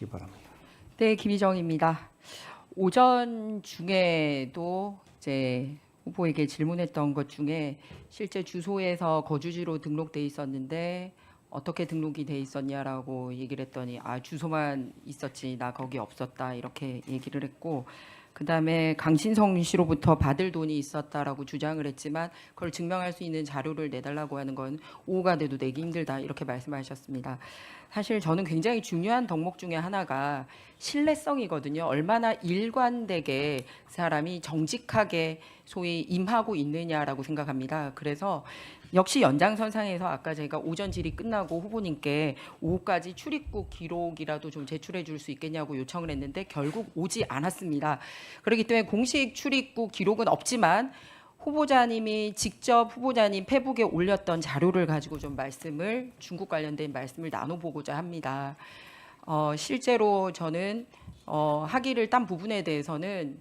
바랍니다. 네, 김희정입니다. 오전 중에도 이제 후보에게 질문했던 것 중에 실제 주소에서 거주지로 등록돼 있었는데 어떻게 등록이 돼 있었냐라고 얘기를 했더니 주소만 있었지 나 거기 없었다 이렇게 얘기를 했고, 그다음에 강신성 씨로부터 받을 돈이 있었다라고 주장을 했지만 그걸 증명할 수 있는 자료를 내달라고 하는 건 오후가 돼도 내기 힘들다 이렇게 말씀하셨습니다. 사실 저는 굉장히 중요한 덕목 중에 하나가 신뢰성이거든요. 얼마나 일관되게 사람이 정직하게 소위 임하고 있느냐라고 생각합니다. 그래서 역시 연장선상에서 아까 제가 오전 질의 끝나고 후보님께 오후까지 출입국 기록이라도 좀 제출해 줄 수 있겠냐고 요청을 했는데 결국 오지 않았습니다. 그렇기 때문에 공식 출입국 기록은 없지만 후보자님이 직접 후보자님 페북에 올렸던 자료를 가지고 좀 중국 관련된 말씀을 나눠보고자 합니다. 실제로 저는 학위를 딴 부분에 대해서는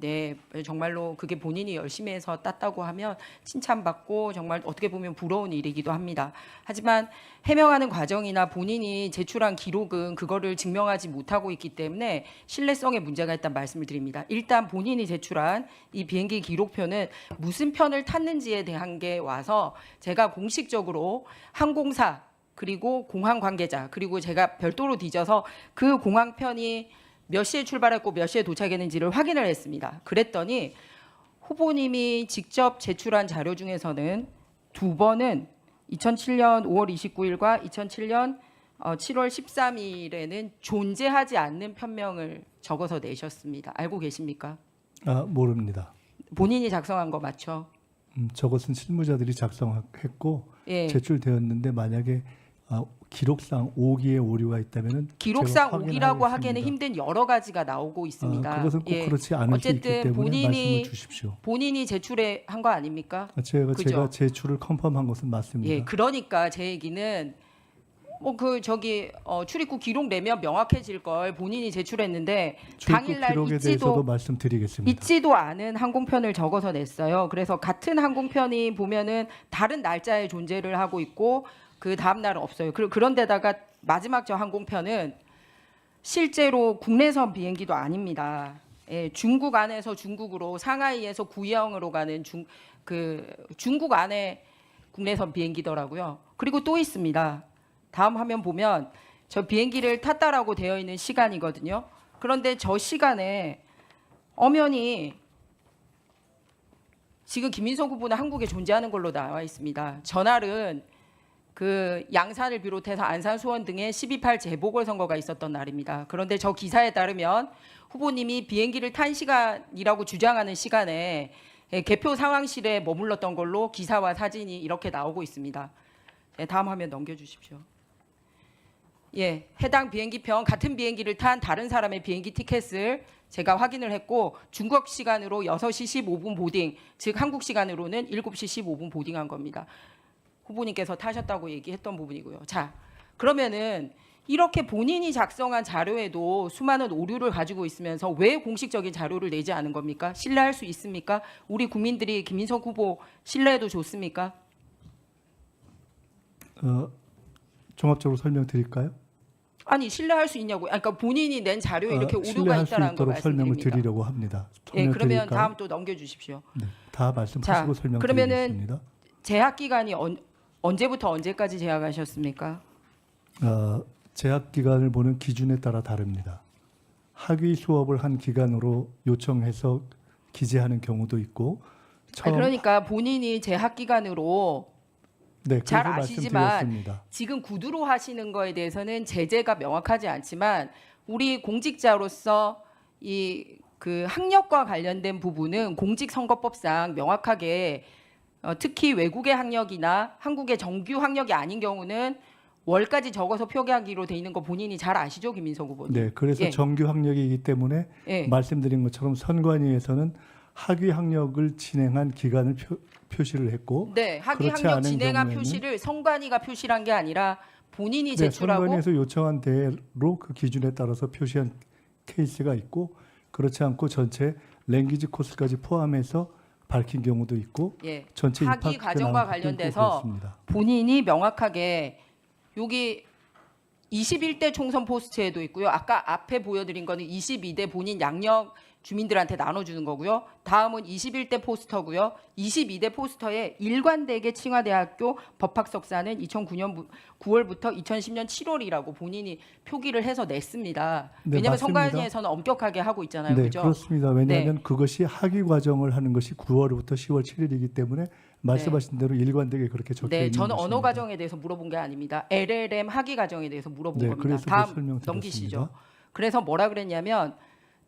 정말로 그게 본인이 열심히 해서 땄다고 하면 칭찬받고 정말 어떻게 보면 부러운 일이기도 합니다. 하지만 해명하는 과정이나 본인이 제출한 기록은 그거를 증명하지 못하고 있기 때문에 신뢰성에 문제가 있다는 말씀을 드립니다. 일단 본인이 제출한 이 비행기 기록표는 무슨 편을 탔는지에 대한 게 와서 제가 공식적으로 항공사 그리고 공항 관계자 그리고 제가 별도로 뒤져서 그 공항편이 몇 시에 출발했고 몇 시에 도착했는지를 확인을 했습니다. 그랬더니 후보님이 직접 제출한 자료 중에서는 두 번은 2007년 5월 29일과 2007년 7월 13일에는 존재하지 않는 편명을 적어서 내셨습니다. 알고 계십니까? 모릅니다. 본인이 작성한 거 맞죠? 저것은 실무자들이 작성했고 예. 제출되었는데 만약에 기록상 오기의 오류가 있다면은 기록상 제가 오기라고 확인하겠습니다. 하기에는 힘든 여러 가지가 나오고 있습니다. 그것은 꼭 그렇지 않을 수 있기 어쨌든 때문에 말씀을 주십시오. 본인이 제출한 거 아닙니까? 제가 제출을 컨펌한 것은 맞습니다. 예, 그러니까 제 얘기는 출입국 기록 내면 명확해질 걸 본인이 제출했는데 출입국 당일날 기록에 대해서도 말씀드리겠습니다. 있지도 않은 항공편을 적어서 냈어요. 그래서 같은 항공편이 보면은 다른 날짜에 존재를 하고 있고 그 다음 날은 없어요. 그런데다가 마지막 저 항공편은 실제로 국내선 비행기도 아닙니다. 예, 중국 안에서 중국으로 상하이에서 구이형으로 가는 중국 안에 국내선 비행기더라고요. 그리고 또 있습니다. 다음 화면 보면 저 비행기를 탔다라고 되어 있는 시간이거든요. 그런데 저 시간에 엄연히 지금 김민석 후보는 한국에 존재하는 걸로 나와 있습니다. 전날은 그 양산을 비롯해서 안산, 수원 등에 12.8 재보궐선거가 있었던 날입니다. 그런데 저 기사에 따르면 후보님이 비행기를 탄 시간이라고 주장하는 시간에 개표 상황실에 머물렀던 걸로 기사와 사진이 이렇게 나오고 있습니다. 다음 화면 넘겨주십시오. 예, 해당 비행기편 같은 비행기를 탄 다른 사람의 비행기 티켓을 제가 확인을 했고 중국 시간으로 6시 15분 보딩, 즉 한국 시간으로는 7시 15분 보딩한 겁니다. 후보님께서 타셨다고 얘기했던 부분이고요. 자, 그러면은 이렇게 본인이 작성한 자료에도 수많은 오류를 가지고 있으면서 왜 공식적인 자료를 내지 않은 겁니까? 신뢰할 수 있습니까? 우리 국민들이 김민석 후보 신뢰해도 좋습니까? 종합적으로 설명드릴까요? 아니 신뢰할 수 있냐고요. 그러니까 본인이 낸 자료에 이렇게 오류가 신뢰할 수 있다는 거 있도록 설명을 말씀드립니다. 드리려고 합니다. 예, 그러면 드릴까요? 다음 또 넘겨주십시오. 네, 다 말씀하시고 설명드리겠습니다. 그러면은 재학 기간이 언제부터 언제까지 재학하셨습니까? 재학 기간을 보는 기준에 따라 다릅니다. 학위 수업을 한 기간으로 요청해서 기재하는 경우도 있고 그러니까 본인이 재학 기간으로 네, 잘 아시지만 말씀드렸습니다. 지금 구두로 하시는 거에 대해서는 제재가 명확하지 않지만 우리 공직자로서 그 학력과 관련된 부분은 공직선거법상 명확하게 특히 외국의 학력이나 한국의 정규 학력이 아닌 경우는 월까지 적어서 표기하기로 돼 있는 거 본인이 잘 아시죠, 김민석 후보님? 네, 그래서 정규 학력이기 때문에 말씀드린 것처럼 선관위에서는 학위 학력을 진행한 기간을 표시를 했고, 네, 학위 학력 진행한 표시를 선관위가 표시한 게 아니라 본인이 제출하고 선관위에서 요청한 대로 그 기준에 따라서 표시한 케이스가 있고 그렇지 않고 전체 랭귀지 코스까지 포함해서 밝힌 경우도 있고 전체 학위 과정과 관련돼서 본인이 명확하게 여기 21대 총선 포스트에도 있고요. 아까 앞에 보여드린 거는 22대 본인 양력 주민들한테 나눠주는 거고요. 다음은 21대 포스터고요. 22대 포스터에 일관되게 칭화대학교 법학석사는 2009년 9월부터 2010년 7월이라고 본인이 표기를 해서 냈습니다. 네, 왜냐하면 맞습니다. 선관위에서는 엄격하게 하고 있잖아요. 네, 그죠? 그렇습니다. 왜냐하면 그것이 학위 과정을 하는 것이 9월부터 10월 7일이기 때문에 말씀하신 대로 일관되게 그렇게 적혀 네, 있는 저는 것입니다. 언어 과정에 대해서 물어본 게 아닙니다. LLM 학위 과정에 대해서 물어본 네, 겁니다. 그래서 그 다음 설명드렸습니다. 넘기시죠. 그래서 뭐라 그랬냐면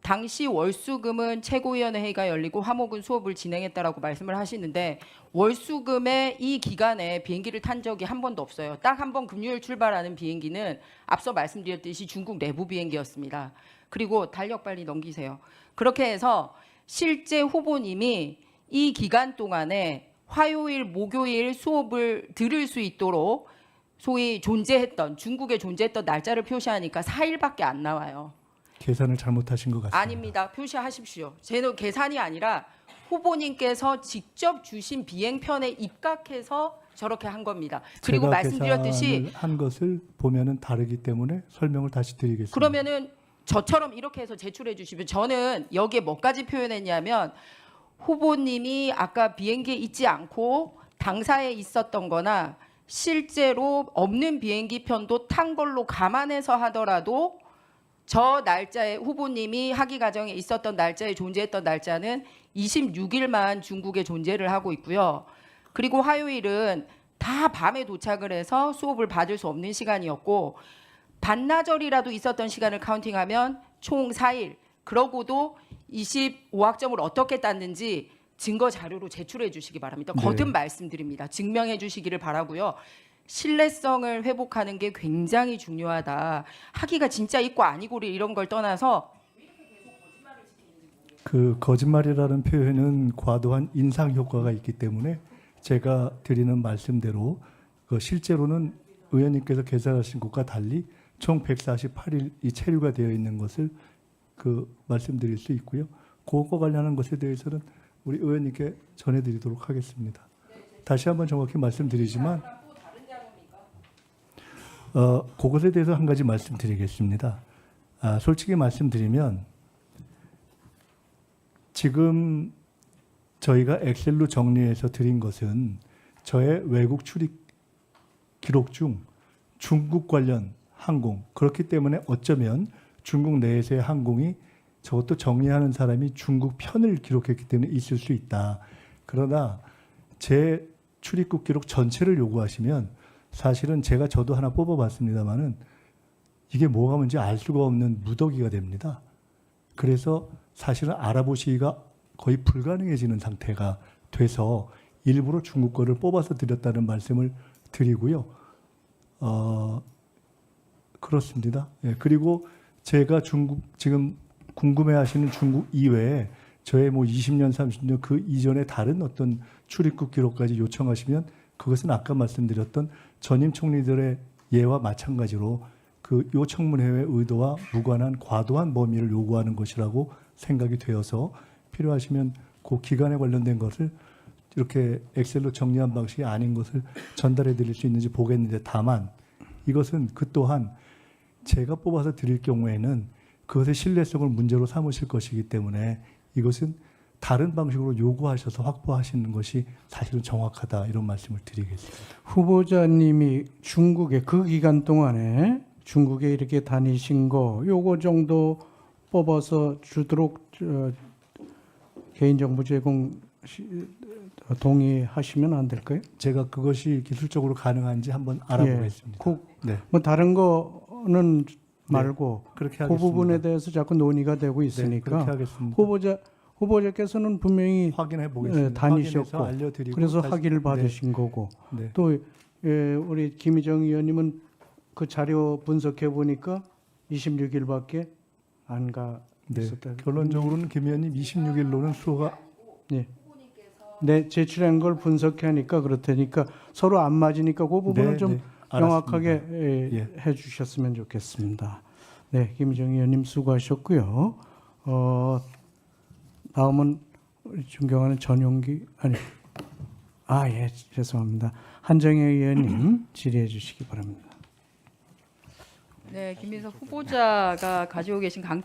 당시 월수금은 최고위원회 회의가 열리고 화목은 수업을 진행했다라고 말씀을 하시는데 월수금의 이 기간에 비행기를 탄 적이 한 번도 없어요. 딱 한 번 금요일 출발하는 비행기는 앞서 말씀드렸듯이 중국 내부 비행기였습니다. 그리고 달력 빨리 넘기세요. 그렇게 해서 실제 후보님이 이 기간 동안에 화요일, 목요일 수업을 들을 수 있도록 소위 존재했던 중국에 존재했던 날짜를 표시하니까 4일밖에 안 나와요. 계산을 잘못하신 것 같습니다. 아닙니다. 표시하십시오. 쟤는 계산이 아니라 후보님께서 직접 주신 비행편에 입각해서 저렇게 한 겁니다. 그리고 제가 말씀드렸듯이 계산을 한 것을 보면은 다르기 때문에 설명을 다시 드리겠습니다. 그러면은 저처럼 이렇게 해서 제출해 주시면 저는 여기에 뭐까지 표현했냐면 후보님이 아까 비행기에 있지 않고 당사에 있었던 거나 실제로 없는 비행기 편도 탄 걸로 감안해서 하더라도 저 날짜에 후보님이 학위 과정에 있었던 날짜에 존재했던 날짜는 26일만 중국에 존재를 하고 있고요. 그리고 화요일은 다 밤에 도착을 해서 수업을 받을 수 없는 시간이었고 반나절이라도 있었던 시간을 카운팅하면 총 4일. 그러고도 25학점을 어떻게 땄는지 증거 자료로 제출해 주시기 바랍니다. 거듭 말씀드립니다. 증명해 주시기를 바라고요. 신뢰성을 회복하는 게 굉장히 중요하다. 학위가 진짜 있고 아니고를 이런 걸 떠나서 그 거짓말이라는 표현은 과도한 인상 효과가 있기 때문에 제가 드리는 말씀대로 그 실제로는 의원님께서 계산하신 것과 달리 총 148일이 체류가 되어 있는 것을 그 말씀드릴 수 있고요. 그것과 관련한 것에 대해서는 우리 의원님께 전해드리도록 하겠습니다. 다시 한번 정확히 말씀드리지만 그것에 대해서 한 가지 말씀드리겠습니다. 솔직히 말씀드리면 지금 저희가 엑셀로 정리해서 드린 것은 저의 외국 출입 기록 중 중국 관련 항공 그렇기 때문에 어쩌면 중국 내에서의 항공이 저것도 정리하는 사람이 중국 편을 기록했기 때문에 있을 수 있다. 그러나 제 출입국 기록 전체를 요구하시면 사실은 저도 하나 뽑아봤습니다만은 이게 뭐가 뭔지 알 수가 없는 무더기가 됩니다. 그래서 사실은 알아보시기가 거의 불가능해지는 상태가 돼서 일부러 중국 거를 뽑아서 드렸다는 말씀을 드리고요. 그렇습니다. 예, 그리고 제가 중국 지금 궁금해하시는 중국 이외에 저의 뭐 20년, 30년 그 이전에 다른 어떤 출입국 기록까지 요청하시면 그것은 아까 말씀드렸던 전임 총리들의 예와 마찬가지로 그 요청문회의 의도와 무관한 과도한 범위를 요구하는 것이라고 생각이 되어서 필요하시면 그 기간에 관련된 것을 이렇게 엑셀로 정리한 방식이 아닌 것을 전달해 드릴 수 있는지 보겠는데 다만 이것은 그 또한 제가 뽑아서 드릴 경우에는 그것의 신뢰성을 문제로 삼으실 것이기 때문에 이것은 다른 방식으로 요구하셔서 확보하시는 것이 사실은 정확하다 이런 말씀을 드리겠습니다. 후보자님이 중국에 그 기간 동안에 중국에 이렇게 다니신 거 요거 정도 뽑아서 주도록 개인정보 제공 동의하시면 안 될까요? 제가 그것이 기술적으로 가능한지 한번 알아보겠습니다. 네. 뭐 다른 거는 말고 그렇게 그 하겠습니다. 부분에 대해서 자꾸 논의가 되고 네, 있으니까 그렇게 하겠습니다. 후보자께서는 분명히 확인해 보겠습니다. 다니셨고 알려드리고 그래서 다시- 학위를 받으신 거고 네. 또 우리 김희정 의원님은 그 자료 분석해 보니까 26일밖에 안 가 네. 있었다. 결론적으로는 김 의원님 26일로는 수호가 네, 제출한 걸 분석하니까 그렇다니까 서로 안 맞으니까 그 부분을 네, 좀 네, 명확하게 예. 해주셨으면 좋겠습니다. 네, 김희정 의원님 수고하셨고요. 다음은 우리 존경하는 전용기 예, 죄송합니다. 한정혜 의원님 질의해 주시기 바랍니다. 네, 김민석 후보자가 가지고 계신 강